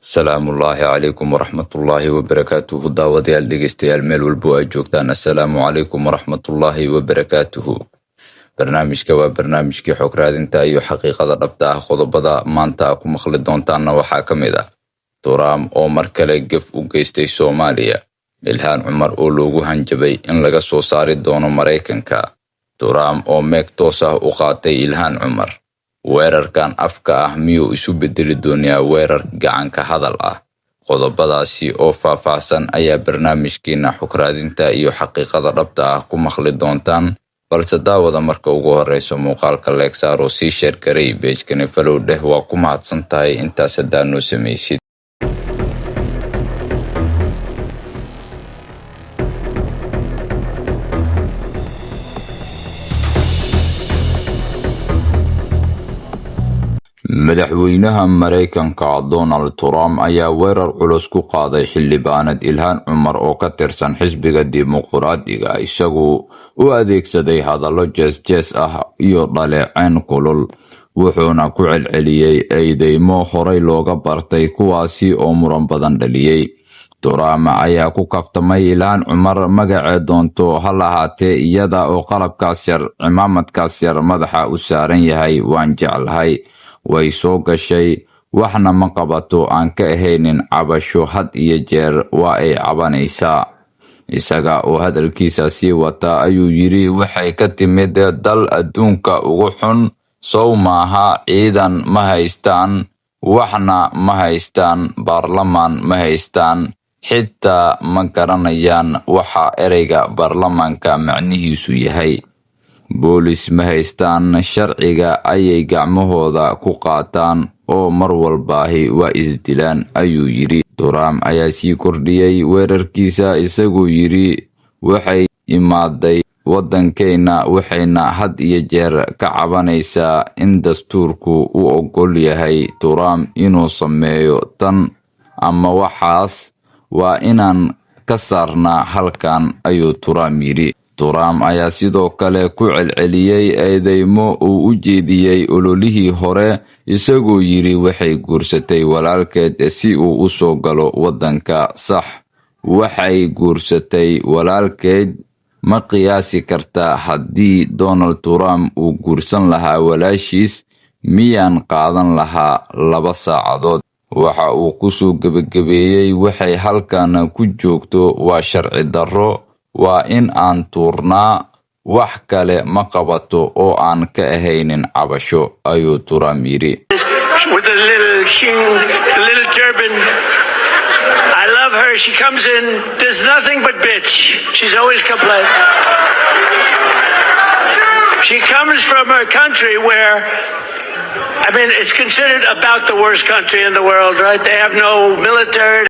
Salaamullaahi calaykum waraxmatullaahi wabarakaatuhu. daawadayaal dhegeystayaal meel walbo ay joogtaan, assalaamu calaykum waraxmatullaahi wabarakaatuhu. barnaamijka waa barnaamijkii xog raadinta iyo xaqiiqada dhabta ah. qodobada maanta ku maqli doontaanna waxaa ka mid ah Trump oo mar kale gef u geystay Soomaaliya, Ilhaan Cumar oo loogu hanjabay in laga soo saari doono Mareykanka, Trump oo meeg toos ah u qaatay Ilhaan Cumar. weerarkan afka ah miyuu isu bedeli doonayaa weerar gacanka hadal ah? qodobadaasi oo faahfaahsan ayaa barnaamijkeena xog raadinta iyo xaqiiqada dhabta ah ku maqli doontaan. balse daawada marka ugu horeyso muuqaalka like saar oo sii share garay page-kani follow dheh. waa ku mahadsan tahay intaas hadaa noo samaysid. madaxweynaha Mareykanka Donald Trump ayaa weerar culus ku qaaday xildhibaanad Ilhaan Cumar oo ka tirsan xisbiga dimuqraadiga, isagoo u adeegsaday hadallo jees ah iyo dhaleecayn kulul, wuxuuna ku celceliyey eedeymo horey looga bartay kuwaasi oo muran badan dhaliyey. Trump ayaa ku kaftamay Ilhaan Cumar magacee doonto ha lahaatee iyada oo qalabkaas yar cimaamadkaas yar madaxa u saaran yahay. waan jeclahay, way soo gashay, waxna ma qabato aan ka ahaynin cabasho, had iyo jeer waa ay cabanaysaa. isaga oo hadalkiisa sii wata ayuu yiri, waxay ka timid dal adduunka ugu xun, sow maaha. ciidan ma haystaan, waxna ma haystaan, baarlamaan ma haystaan, xitaa ma garanayaan waxa ereyga baarlamaanka macnihiisu yahay. boolis ma haystaan, sharciga ayay gacmahooda ku qaataan oo mar walbaahi waa isdilaan, ayuu yiri. Trump ayaa sii kordhiyey weerarkiisa isagoo yiri, waxay imaaday waddankeena waxayna had iyo jeer ka cabanaysaa in dastuurku u ogol yahay Trump inuu sameeyo tan ama waxaas, waa inaan ka saarnaa halkan, ayuu Trump yiri. Trump ayaa sidoo kale ku celceliyey eedeymo uu u jeediyey ololihii hore, isagoo yiri waxay guursatay walaalkeed si uu u soo galo waddanka. sax, waxay guursatay walaalkeed. ma qiyaasi kartaa haddii Donald Trump uu guursan lahaa walaashiis, miyaan qaadan lahaa 2 saacadood. waxa uu ku soo gabagabeeyey, waxay halkan ku joogto waa sharci darro, waa in aan tuurnaa, wax kale ma qabato oo aan ka ahaynin cabasho, ayuu Trump yiri. With the little turban. I love her. She comes in, does nothing but bitch. She's always complaining. She comes from a country where, I mean, it's considered about the worst country in the world, right? They have no military.